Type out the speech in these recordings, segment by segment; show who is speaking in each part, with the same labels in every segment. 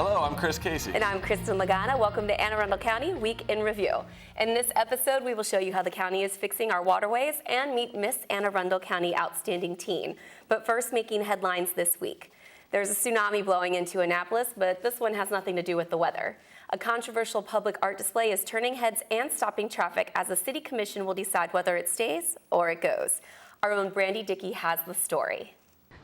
Speaker 1: Hello, I'm Chris Casey.
Speaker 2: And I'm Kristin Lagana. Welcome to Arundel County Week in Review. In this episode, we will show you how the county is fixing our waterways and meet Miss Arundel County Outstanding Teen. But first, making headlines this week. There's a tsunami blowing into Annapolis, but this one has nothing to do with the weather. A controversial public art display is turning heads and stopping traffic as the city commission will decide whether it stays or it goes. Our own Brandi Dicke has the story.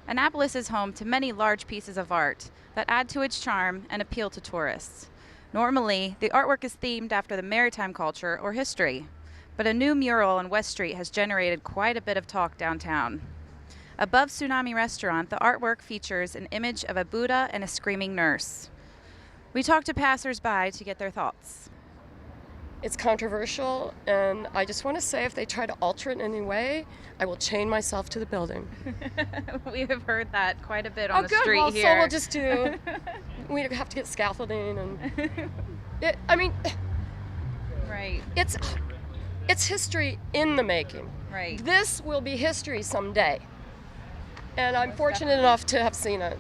Speaker 3: Annapolis is home to many large pieces of art that add to its charm and appeal to tourists. Normally, the artwork is themed after the maritime culture or history, but a new mural on West Street has generated quite a bit of talk downtown. Above Tsunami Restaurant, the artwork features an image of a Buddha and a screaming nurse. We talked to passersby to get their thoughts.
Speaker 4: It's controversial, and I just want to say if they try to alter it in any way, I will chain myself to the building.
Speaker 3: We have heard that quite a bit on the
Speaker 4: good.
Speaker 3: street
Speaker 4: Well,
Speaker 3: here.
Speaker 4: So we'll just do, we have to get scaffolding, and
Speaker 3: right.
Speaker 4: It's history in the making.
Speaker 3: Right.
Speaker 4: This will be history someday, and I'm fortunate enough to have seen it.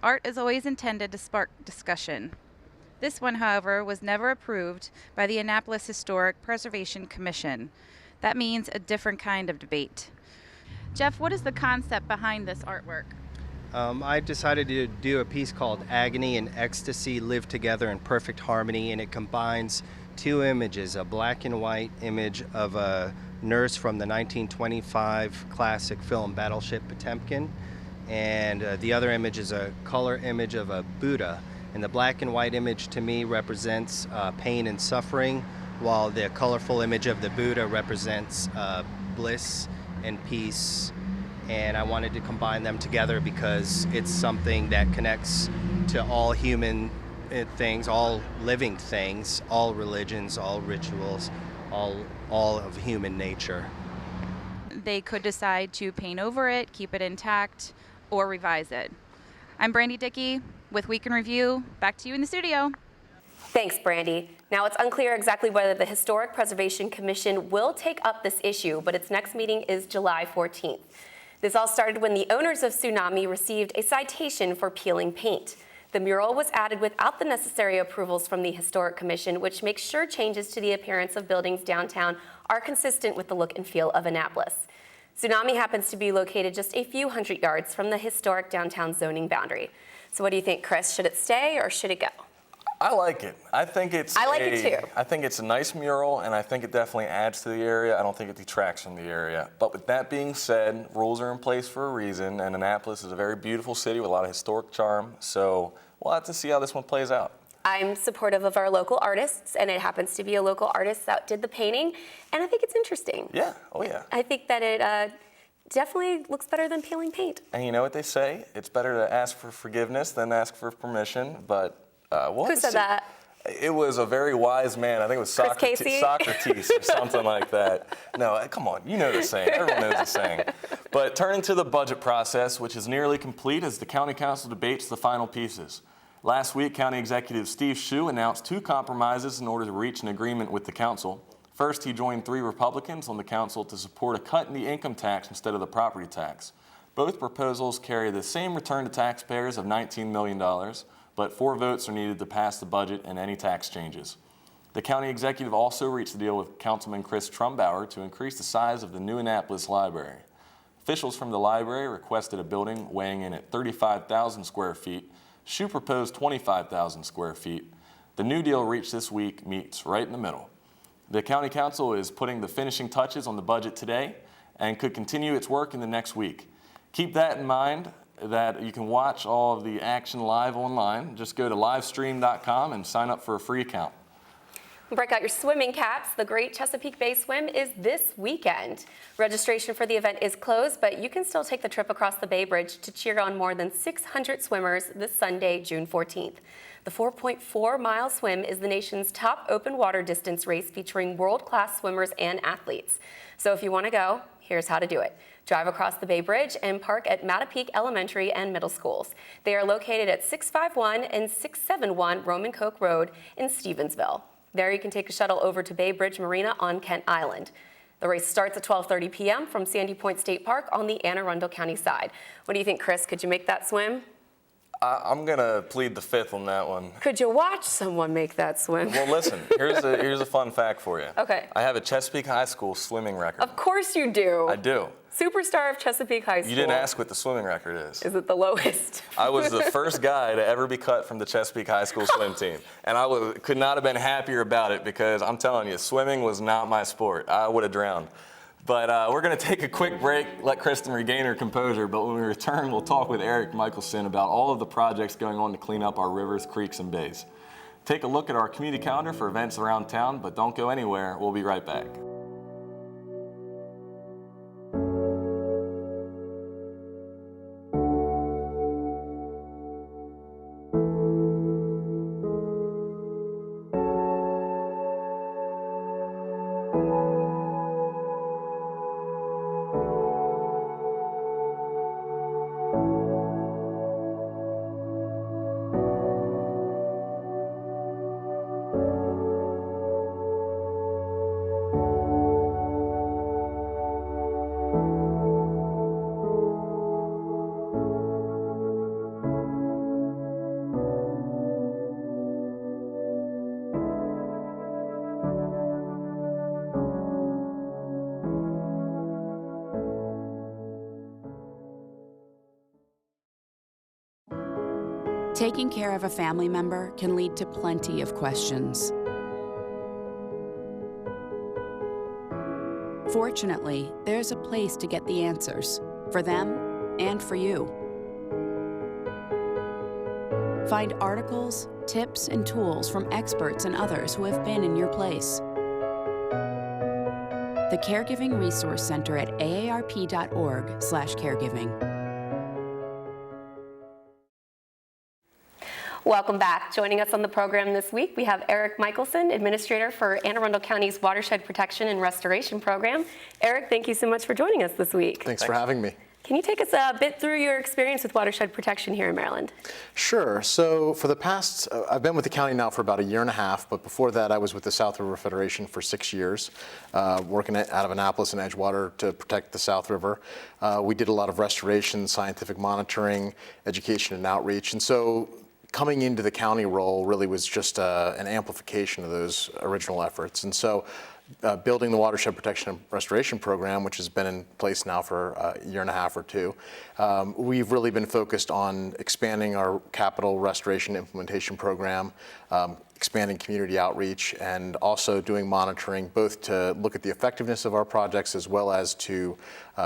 Speaker 3: Art is always intended to spark discussion. This one, however, was never approved by the Annapolis Historic Preservation Commission. That means a different kind of debate. Jeff, what is the concept behind this artwork?
Speaker 5: I decided to do a piece called Agony and Ecstasy Live Together in Perfect Harmony, and it combines two images, a black and white image of a nurse from the 1925 classic film Battleship Potemkin, and the other image is a color image of a Buddha. And the black and white image to me represents pain and suffering, while the colorful image of the Buddha represents bliss and peace. And I wanted to combine them together because it's something that connects to all human things, all living things, all religions, all rituals, all of human nature.
Speaker 3: They could decide to paint over it, keep it intact, or revise it. I'm Brandi Dicke with Week in Review. Back to you in the studio.
Speaker 2: Thanks, Brandi. Now, it's unclear exactly whether the Historic Preservation Commission will take up this issue, but its next meeting is July 14th. This all started when the owners of Tsunami received a citation for peeling paint. The mural was added without the necessary approvals from the Historic Commission, which makes sure changes to the appearance of buildings downtown are consistent with the look and feel of Annapolis. Tsunami happens to be located just a few hundred yards from the historic downtown zoning boundary. So what do you think, Chris? Should it stay or should it go?
Speaker 1: I like it. I think it too. I think it's a nice mural, and I think it definitely adds to the area. I don't think it detracts from the area. But with that being said, rules are in place for a reason, and Annapolis is a very beautiful city with a lot of historic charm. So we'll have to see how this one plays out.
Speaker 2: I'm supportive of our local artists, and it happens to be a local artist that did the painting, and I think it's interesting.
Speaker 1: Yeah, oh yeah.
Speaker 2: I think that it definitely looks better than peeling paint.
Speaker 1: And you know what they say? It's better to ask for forgiveness than ask for permission, but
Speaker 2: Who said that?
Speaker 1: It was a very wise man. I think it was Socrates or something like that. No, come on, you know the saying. Everyone knows the saying. But turning to the budget process, which is nearly complete as the County Council debates the final pieces. Last week, County Executive Steve Shue announced two compromises in order to reach an agreement with the council. First, he joined 3 Republicans on the council to support a cut in the income tax instead of the property tax. Both proposals carry the same return to taxpayers of $19 million, but 4 votes are needed to pass the budget and any tax changes. The county executive also reached a deal with Councilman Chris Trumbauer to increase the size of the new Annapolis Library. Officials from the library requested a building weighing in at 35,000 square feet. Shue proposed 25,000 square feet. The new deal reached this week meets right in the middle. The County Council is putting the finishing touches on the budget today and could continue its work in the next week. Keep that in mind that you can watch all of the action live online. Just go to livestream.com and sign up for a free account.
Speaker 2: Break out your swimming caps. The Great Chesapeake Bay Swim is this weekend. Registration for the event is closed, but you can still take the trip across the Bay Bridge to cheer on more than 600 swimmers this Sunday, June 14th. The 4.4-mile swim is the nation's top open water distance race featuring world-class swimmers and athletes. So if you want to go, here's how to do it. Drive across the Bay Bridge and park at Mattapique Elementary and Middle Schools. They are located at 651 and 671 Roman Coke Road in Stevensville. There you can take a shuttle over to Bay Bridge Marina on Kent Island. The race starts at 12:30 p.m. from Sandy Point State Park on the Anne Arundel County side. What do you think, Chris? Could you make that swim?
Speaker 1: I'm going to plead the fifth on that one.
Speaker 2: Could you watch someone make that swim?
Speaker 1: Well, listen, here's a fun fact for you.
Speaker 2: Okay.
Speaker 1: I have a Chesapeake High School swimming record.
Speaker 2: Of course you do.
Speaker 1: I do.
Speaker 2: Superstar of Chesapeake High School.
Speaker 1: You didn't ask what the swimming record is.
Speaker 2: Is it the lowest?
Speaker 1: I was the first guy to ever be cut from the Chesapeake High School swim team. And I could not have been happier about it because I'm telling you, swimming was not my sport. I would have drowned. But we're going to take a quick break, let Kristin regain her composure. But when we return, we'll talk with Erik Michelsen about all of the projects going on to clean up our rivers, creeks, and bays. Take a look at our community calendar for events around town, but don't go anywhere. We'll be right back.
Speaker 6: Taking care of a family member can lead to plenty of questions. Fortunately, there's a place to get the answers, for them and for you. Find articles, tips, and tools from experts and others who have been in your place. The Caregiving Resource Center at aarp.org/caregiving.
Speaker 2: Welcome back. Joining us on the program this week, we have Erik Michelsen, Administrator for Anne Arundel County's Watershed Protection and Restoration Program. Erik, thank you so much for joining us this week.
Speaker 7: Thanks for having me.
Speaker 2: Can you take us a bit through your experience with watershed protection here in Maryland?
Speaker 7: Sure. So for the past, I've been with the county now for about 1.5 years, but before that I was with the South River Federation for 6 years, working out of Annapolis and Edgewater to protect the South River. We did a lot of restoration, scientific monitoring, education and outreach, and so coming into the county role really was just an amplification of those original efforts. And so building the Watershed Protection and Restoration Program, which has been in place now for 1.5 years or 2, we've really been focused on expanding our capital restoration implementation program, expanding community outreach, and also doing monitoring both to look at the effectiveness of our projects as well as to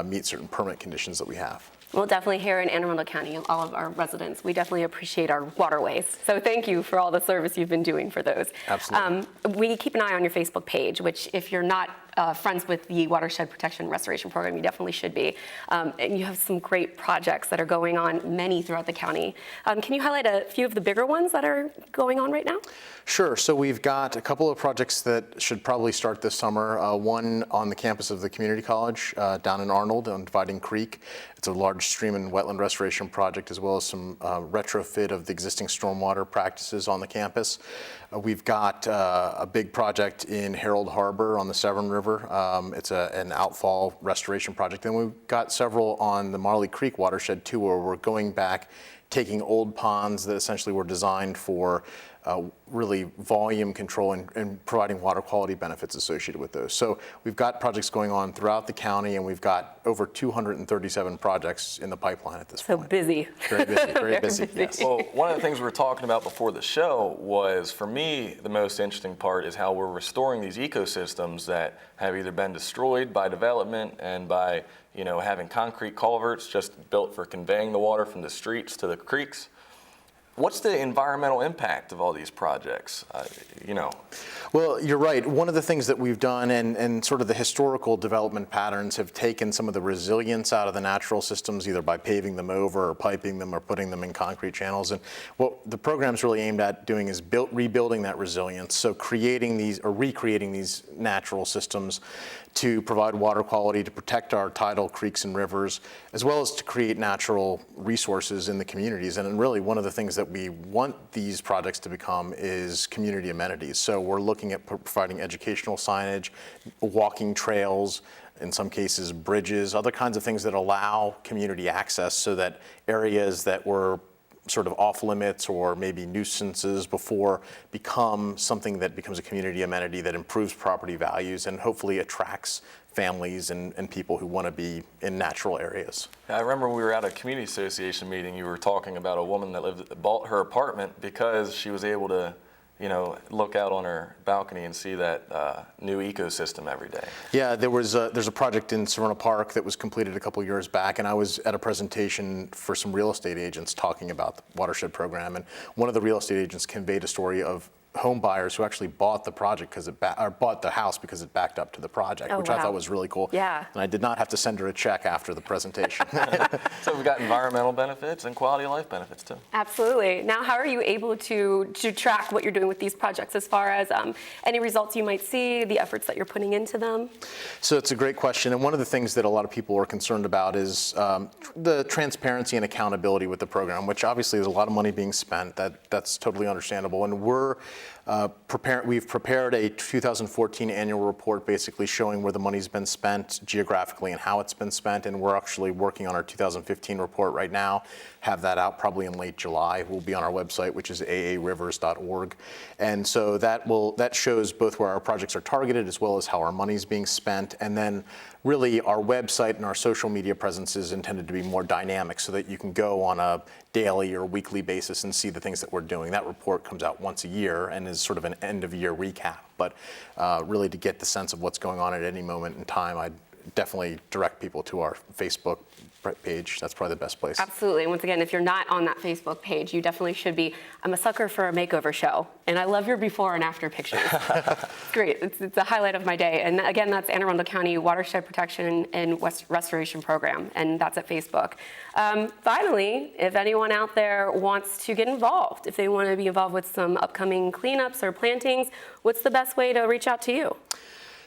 Speaker 7: meet certain permit conditions that we have.
Speaker 2: Well, definitely here in Anne Arundel County, all of our residents, we definitely appreciate our waterways. So thank you for all the service you've been doing for those.
Speaker 7: Absolutely.
Speaker 2: We keep an eye on your Facebook page, which if you're not friends with the Watershed Protection and Restoration Program, you definitely should be. And you have some great projects that are going on, many throughout the county. Can you highlight a few of the bigger ones that are going on right now?
Speaker 7: Sure. So we've got a couple of projects that should probably start this summer. One on the campus of the community college down in Arundel on Dividing Creek. It's a large stream and wetland restoration project, as well as some retrofit of the existing stormwater practices on the campus. We've got a big project in Herald Harbor on the Severn River. It's an outfall restoration project. And we've got several on the Marley Creek watershed too, where we're going back, taking old ponds that essentially were designed for really volume control and providing water quality benefits associated with those. So we've got projects going on throughout the county, and we've got over 237 projects in the pipeline at this point.
Speaker 2: So busy.
Speaker 7: Very busy, very busy. Yes.
Speaker 1: Well, one of the things we were talking about before the show was, for me, the most interesting part is how we're restoring these ecosystems that have either been destroyed by development and by, having concrete culverts just built for conveying the water from the streets to the creeks. What's the environmental impact of all these projects?
Speaker 7: Well, you're right. One of the things that we've done and sort of the historical development patterns have taken some of the resilience out of the natural systems, either by paving them over or piping them or putting them in concrete channels. And what the program's really aimed at doing is rebuilding that resilience. So creating these or recreating these natural systems to provide water quality, to protect our tidal creeks and rivers, as well as to create natural resources in the communities. And really one of the things that we want these projects to become is community amenities. So we're looking at providing educational signage, walking trails, in some cases bridges, other kinds of things that allow community access so that areas that were sort of off limits or maybe nuisances before become something that becomes a community amenity that improves property values and hopefully attracts families and people who want to be in natural areas.
Speaker 1: I remember we were at a community association meeting, you were talking about a woman that bought her apartment because she was able to look out on her balcony and see that new ecosystem every day.
Speaker 7: Yeah, there's a project in Serena Park that was completed a couple years back, and I was at a presentation for some real estate agents talking about the Watershed program, and one of the real estate agents conveyed a story of home buyers who actually bought the project bought the house because it backed up to the project, which I thought was really cool.
Speaker 2: Yeah.
Speaker 7: And I did not have to send her a check after the presentation.
Speaker 1: So we've got environmental benefits and quality of life benefits too.
Speaker 2: Absolutely. Now, how are you able to track what you're doing with these projects as far as any results you might see, the efforts that you're putting into them?
Speaker 7: So it's a great question, and one of the things that a lot of people are concerned about is the transparency and accountability with the program, which obviously is a lot of money being spent. That's totally understandable, and we've prepared a 2014 annual report basically showing where the money's been spent geographically and how it's been spent, and we're actually working on our 2015 report right now. Have that out probably in late July. We'll be on our website, which is aarivers.org. And so that shows both where our projects are targeted as well as how our money's being spent. And then really our website and our social media presence is intended to be more dynamic so that you can go on a daily or weekly basis and see the things that we're doing. That report comes out once a year and is sort of an end of year recap. But really to get the sense of what's going on at any moment in time, I'd definitely direct people to our Facebook page. That's probably the best place.
Speaker 2: Absolutely. And once again, if you're not on that Facebook page, you definitely should be. I'm a sucker for a makeover show, and I love your before and after pictures. It's great. It's a highlight of my day. And again, that's Anne Arundel County Watershed Protection and Restoration Program, and that's at Facebook. Finally, if anyone out there wants to get involved, if they want to be involved with some upcoming cleanups or plantings, what's the best way to reach out to you?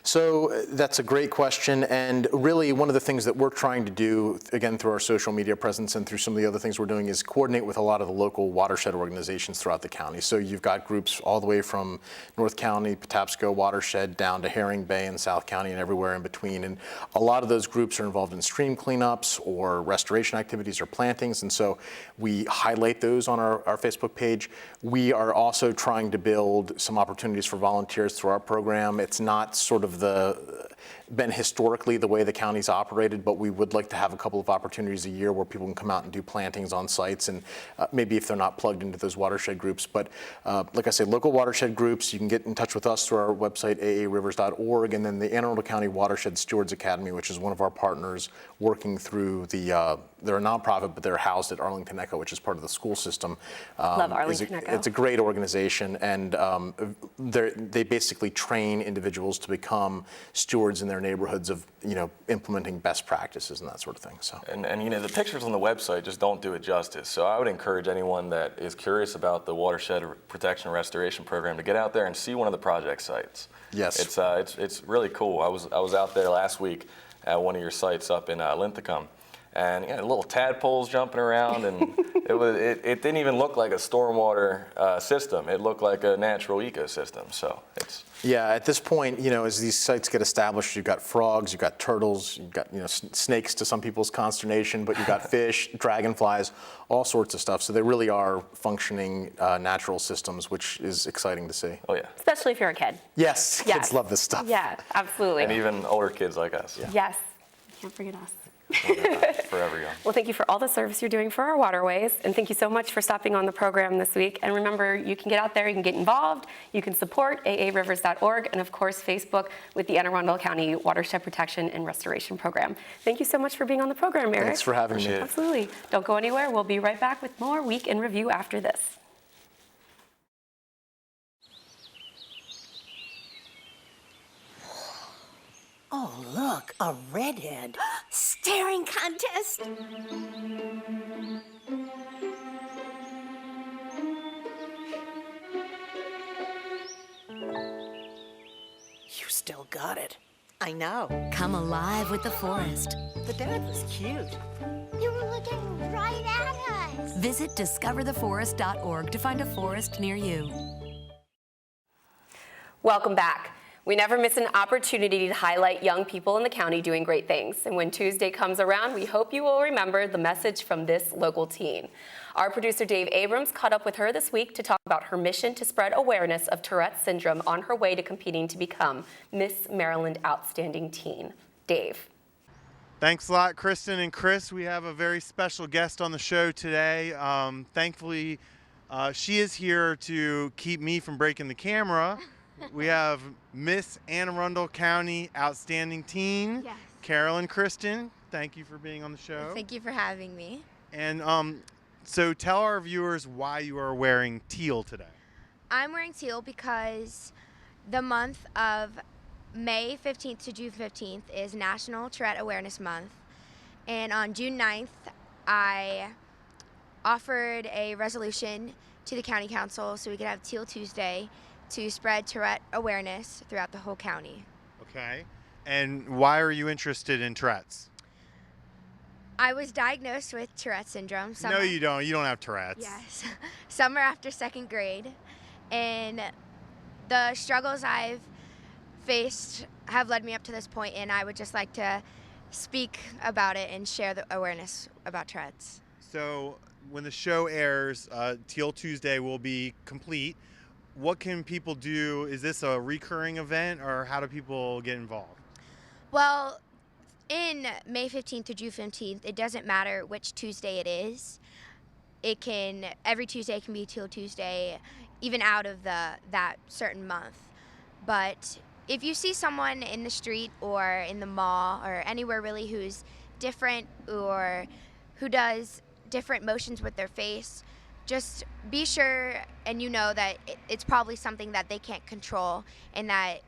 Speaker 7: So that's a great question, and really one of the things that we're trying to do, again through our social media presence and through some of the other things we're doing, is coordinate with a lot of the local watershed organizations throughout the county. So you've got groups all the way from North County, Patapsco, Watershed, down to Herring Bay and South County and everywhere in between. And a lot of those groups are involved in stream cleanups or restoration activities or plantings, and so we highlight those on our Facebook page. We are also trying to build some opportunities for volunteers through our program. It's not sort of been historically the way the county's operated, but we would like to have a couple of opportunities a year where people can come out and do plantings on sites, and maybe if they're not plugged into those watershed groups. But like I say, local watershed groups, you can get in touch with us through our website, aarivers.org, and then the Anne Arundel County Watershed Stewards Academy, which is one of our partners working through they're a nonprofit, but they're housed at Arlington Echo, which is part of the school system.
Speaker 2: Love Arlington Echo.
Speaker 7: It's a great organization, and they basically train individuals to become stewards in their neighborhoods of implementing best practices and that sort of thing. So
Speaker 1: and the pictures on the website just don't do it justice. So I would encourage anyone that is curious about the Watershed Protection and Restoration Program to get out there and see one of the project sites.
Speaker 7: Yes,
Speaker 1: it's really cool. I was out there last week at one of your sites up in Linthicum. And little tadpoles jumping around, and it didn't even look like a stormwater system. It looked like a natural ecosystem. So it's
Speaker 7: at this point, as these sites get established, you've got frogs, you've got turtles, you've got snakes to some people's consternation, but you've got fish, dragonflies, all sorts of stuff. So they really are functioning natural systems, which is exciting to see.
Speaker 1: Oh yeah,
Speaker 2: especially if you're a kid.
Speaker 7: Yes, kids love this stuff.
Speaker 2: Yeah, absolutely.
Speaker 1: And even older kids like us.
Speaker 2: Yeah. Yes, can't forget us.
Speaker 1: Forever young.
Speaker 2: Well, thank you for all the service you're doing for our waterways, and thank you so much for stopping on the program this week. And remember, you can get out there, you can get involved, you can support aarivers.org, and of course Facebook with the Anne Arundel County Watershed Protection and Restoration Program. Thank you so much for being on the program, Erik.
Speaker 7: Thanks for having me.
Speaker 2: Absolutely. Don't go anywhere. We'll be right back with more Week in Review after this.
Speaker 8: Oh, look, a redhead. Staring contest. You still got it.
Speaker 9: I know.
Speaker 8: Come alive with the forest.
Speaker 9: The dad was cute.
Speaker 10: You were looking right at us.
Speaker 8: Visit discovertheforest.org to find a forest near you.
Speaker 2: Welcome back. We never miss an opportunity to highlight young people in the county doing great things. And when Tuesday comes around, we hope you will remember the message from this local teen. Our producer Dave Abrams caught up with her this week to talk about her mission to spread awareness of Tourette's syndrome on her way to competing to become Miss Maryland Outstanding Teen. Dave.
Speaker 11: Thanks a lot, Kristin and Chris. We have a very special guest on the show today. Thankfully, she is here to keep me from breaking the camera. We have Miss Arundel County Outstanding Teen,
Speaker 12: yes.
Speaker 11: Carolyn Kristin. Thank you for being on the show.
Speaker 12: Thank you for having me.
Speaker 11: And so tell our viewers why you are wearing teal today.
Speaker 12: I'm wearing teal because the month of May 15th to June 15th is National Tourette Awareness Month. And on June 9th, I offered a resolution to the county council so we could have Teal Tuesday to spread Tourette awareness throughout the whole county.
Speaker 11: Okay. And why are you interested in Tourette's?
Speaker 12: I was diagnosed with Tourette syndrome.
Speaker 11: No, you don't. You don't have Tourette's.
Speaker 12: Yes. Summer after second grade. And the struggles I've faced have led me up to this point, and I would just like to speak about it and share the awareness about Tourette's.
Speaker 11: So when the show airs, Teal Tuesday will be complete. What can people do? Is this a recurring event, or how do people get involved?
Speaker 12: Well, in May 15th to June 15th, it doesn't matter which Tuesday it is. Every Tuesday can be Teal Tuesday, even out of that certain month. But if you see someone in the street or in the mall or anywhere really who's different or who does different motions with their face, just be sure and you know that it's probably something that they can't control, and that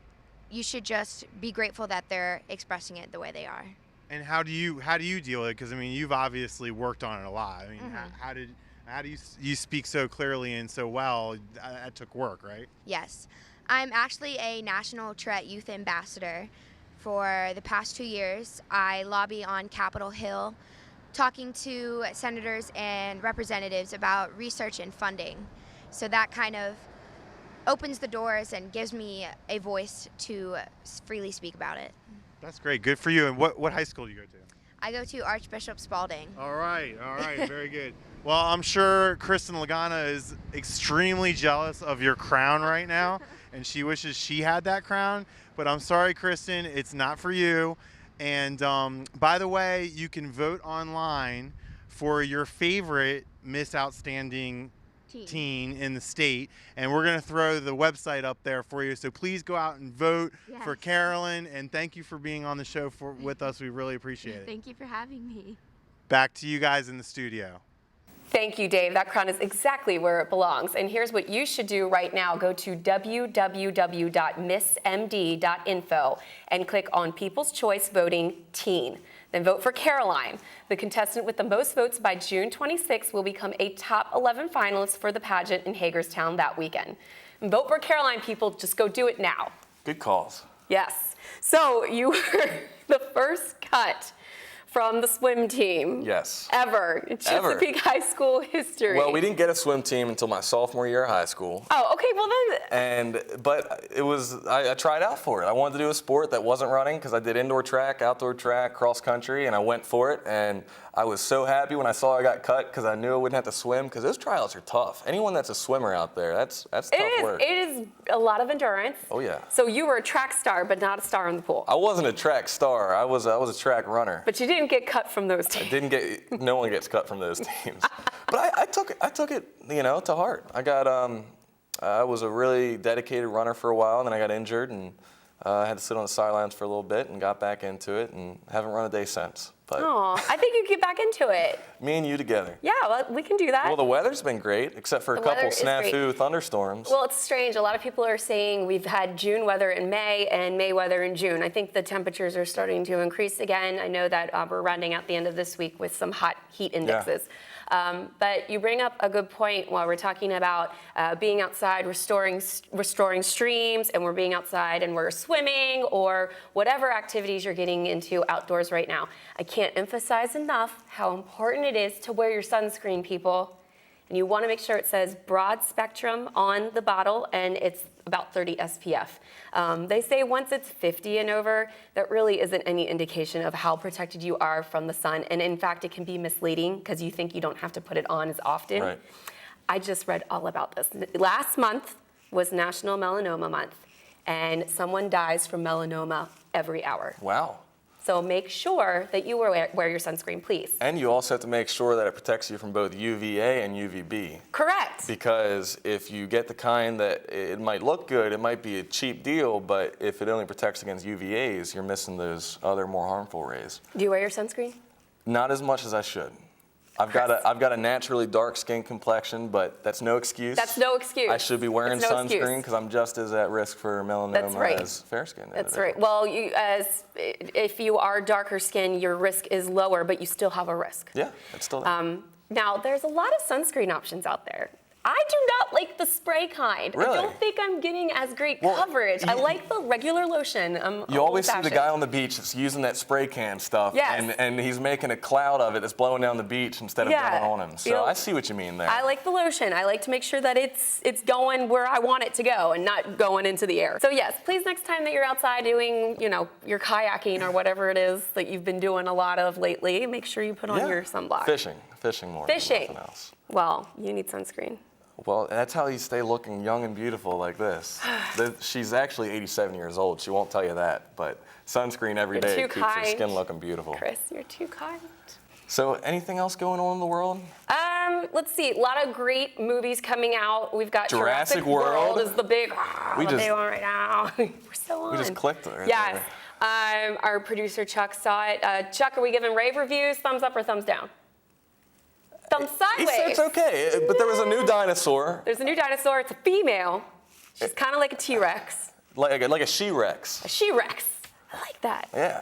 Speaker 12: you should just be grateful that they're expressing it the way they are.
Speaker 11: And how do you deal with it? Because I mean, you've obviously worked on it a lot. I mean, how do you speak so clearly and so well? That took work, right?
Speaker 12: Yes. I'm actually a National Tourette Youth Ambassador. For the past 2 years, I lobby on Capitol Hill, talking to senators and representatives about research and funding. So that kind of opens the doors and gives me a voice to freely speak about it.
Speaker 11: That's great. Good for you. And what high school do you go to?
Speaker 12: I go to Archbishop Spalding.
Speaker 11: All right. Very good. Well, I'm sure Kristin Lagana is extremely jealous of your crown right now, and she wishes she had that crown. But I'm sorry, Kristin, it's not for you. And by the way, you can vote online for your favorite Miss Outstanding teen in the state, and we're going to throw the website up there for you. So please go out and vote for Carolyn, and thank you for being on the show with us. We really appreciate it.
Speaker 12: Thank you for having me.
Speaker 11: Back to you guys in the studio.
Speaker 2: Thank you, Dave. That crown is exactly where it belongs. And here's what you should do right now. Go to www.missmd.info and click on People's Choice Voting Teen. Then vote for Caroline. The contestant with the most votes by June 26 will become a top 11 finalist for the pageant in Hagerstown that weekend. And vote for Caroline, people. Just go do it now.
Speaker 1: Good calls.
Speaker 2: Yes. So you were the first cut from the swim team.
Speaker 1: Yes.
Speaker 2: Ever in Chesapeake High School history.
Speaker 1: Well, we didn't get a swim team until my sophomore year of high school.
Speaker 2: Oh, okay, well then.
Speaker 1: But it was, I tried out for it. I wanted to do a sport that wasn't running because I did indoor track, outdoor track, cross country, and I went for it. And I was so happy when I saw I got cut because I knew I wouldn't have to swim, because those tryouts are tough. Anyone that's a swimmer out there, that's tough work.
Speaker 2: It is a lot of endurance.
Speaker 1: Oh yeah.
Speaker 2: So you were a track star, but not a star in the pool.
Speaker 1: I wasn't a track star. I was a track runner.
Speaker 2: But you didn't get cut from those teams.
Speaker 1: I didn't get. No one gets cut from those teams. But I took it, to heart. I was a really dedicated runner for a while, and then I got injured, and I had to sit on the sidelines for a little bit, and got back into it, and haven't run a day since. But
Speaker 2: I think you get back into it.
Speaker 1: Me and you together.
Speaker 2: Yeah, well, we can do that.
Speaker 1: Well, the weather's been great, except for a couple snafu thunderstorms.
Speaker 2: Well, it's strange. A lot of people are saying we've had June weather in May and May weather in June. I think the temperatures are starting to increase again. I know that we're rounding out the end of this week with some hot heat indexes. Yeah. But you bring up a good point while we're talking about being outside, restoring streams, and we're being outside and we're swimming, or whatever activities you're getting into outdoors right now. I can't emphasize enough how important it is to wear your sunscreen, people. And you want to make sure it says broad spectrum on the bottle, and it's about 30 SPF. They say once it's 50 and over, that really isn't any indication of how protected you are from the sun. And in fact, it can be misleading because you think you don't have to put it on as often.
Speaker 1: Right.
Speaker 2: I just read all about this. Last month was National Melanoma Month, and someone dies from melanoma every hour.
Speaker 1: Wow.
Speaker 2: So make sure that you wear your sunscreen, please.
Speaker 1: And you also have to make sure that it protects you from both UVA and UVB.
Speaker 2: Correct.
Speaker 1: Because if you get the kind that it might look good, it might be a cheap deal, but if it only protects against UVAs, you're missing those other more harmful rays.
Speaker 2: Do you wear your sunscreen?
Speaker 1: Not as much as I should. I've got a naturally dark skin complexion, but that's no excuse.
Speaker 2: That's no excuse.
Speaker 1: I should be wearing sunscreen because I'm just as at risk for melanoma as fair skin.
Speaker 2: That's right. Well, if you are darker skin, your risk is lower, but you still have a risk.
Speaker 1: Yeah, it's still there.
Speaker 2: Now, there's a lot of sunscreen options out there. I do not like the spray kind.
Speaker 1: Really?
Speaker 2: I don't think I'm getting as great coverage. I like the regular lotion.
Speaker 1: You always see the guy on the beach that's using that spray can stuff, and he's making a cloud of it that's blowing down the beach instead of going on him. So I see what you mean there.
Speaker 2: I like the lotion. I like to make sure that it's going where I want it to go and not going into the air. So yes, please next time that you're outside doing, your kayaking or whatever it is that you've been doing a lot of lately, make sure you put on your sunblock.
Speaker 1: Fishing more.
Speaker 2: Fishing.
Speaker 1: Than nothing else.
Speaker 2: Well, you need sunscreen.
Speaker 1: Well, that's how you stay looking young and beautiful like this. She's actually 87 years old. She won't tell you that, but sunscreen every day keeps her skin looking beautiful.
Speaker 2: Chris, you're too kind.
Speaker 1: So anything else going on in the world?
Speaker 2: Let's see. A lot of great movies coming out. We've got
Speaker 1: Jurassic World
Speaker 2: is the big one right now. We're still on.
Speaker 1: We just clicked it right
Speaker 2: yes. There. Our producer Chuck saw it. Chuck, are we giving rave reviews? Thumbs up or thumbs down? Thumbs sideways.
Speaker 1: He said it's okay, but there was a new dinosaur.
Speaker 2: There's a new dinosaur. It's a female. She's kind of like a T-Rex.
Speaker 1: Like a she-rex.
Speaker 2: A she-rex. I like that.
Speaker 1: Yeah.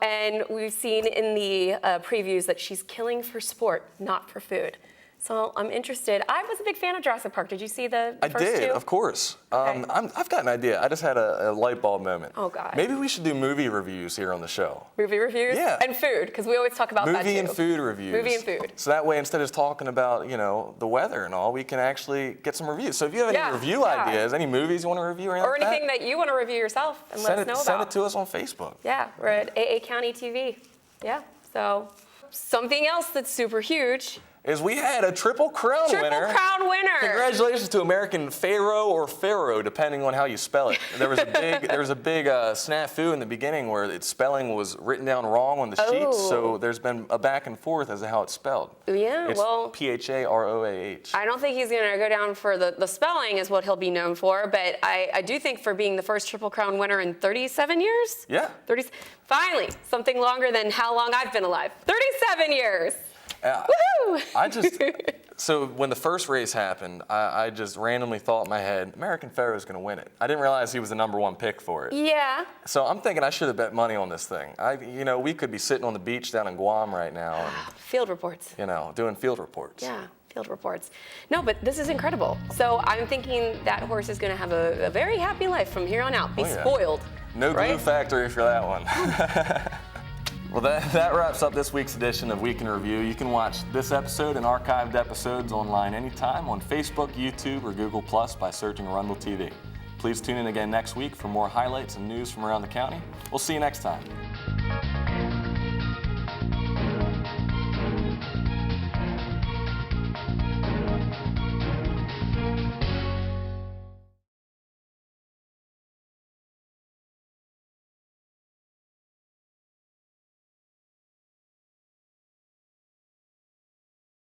Speaker 2: And we've seen in the previews that she's killing for sport, not for food. So I'm interested. I was a big fan of Jurassic Park. Did you see the first two?
Speaker 1: I did, of course.
Speaker 2: Okay.
Speaker 1: I've got an idea. I just had a light bulb moment.
Speaker 2: Oh, God.
Speaker 1: Maybe we should do movie reviews here on the show.
Speaker 2: Movie reviews?
Speaker 1: Yeah.
Speaker 2: And food, because we always talk about that too.
Speaker 1: Movie and food reviews.
Speaker 2: Movie and food.
Speaker 1: So that way, instead of talking about, the weather and all, we can actually get some reviews. So if you have any review ideas, any movies you want to review or anything
Speaker 2: or anything that you want to review yourself and let us know about.
Speaker 1: Send it to us on Facebook.
Speaker 2: Yeah, we're at AA County TV. Yeah, so something else that's super huge
Speaker 1: is we had a Triple Crown winner.
Speaker 2: Triple Crown winner.
Speaker 1: Congratulations to American Pharaoh or Pharaoh, depending on how you spell it. There was a big snafu in the beginning where its spelling was written down wrong on the sheets, so there's been a back and forth as to how it's spelled.
Speaker 2: Yeah,
Speaker 1: it's P-H-A-R-O-A-H.
Speaker 2: I don't think he's going to go down for the spelling is what he'll be known for, but I do think for being the first Triple Crown winner in 37 years.
Speaker 1: Yeah.
Speaker 2: Finally, something longer than how long I've been alive. 37 years.
Speaker 1: Woohoo! So when the first race happened, I just randomly thought in my head, American Pharaoh's going to win it. I didn't realize he was the #1 pick for it.
Speaker 2: Yeah.
Speaker 1: So I'm thinking I should have bet money on this thing. We could be sitting on the beach down in Guam right now. And,
Speaker 2: field reports.
Speaker 1: Doing field reports.
Speaker 2: Yeah, field reports. No, but this is incredible. So I'm thinking that horse is going to have a very happy life from here on out. Be spoiled.
Speaker 1: No glue factory for that one. Well, that wraps up this week's edition of Week in Review. You can watch this episode and archived episodes online anytime on Facebook, YouTube, or Google Plus by searching Arundel TV. Please tune in again next week for more highlights and news from around the county. We'll see you next time.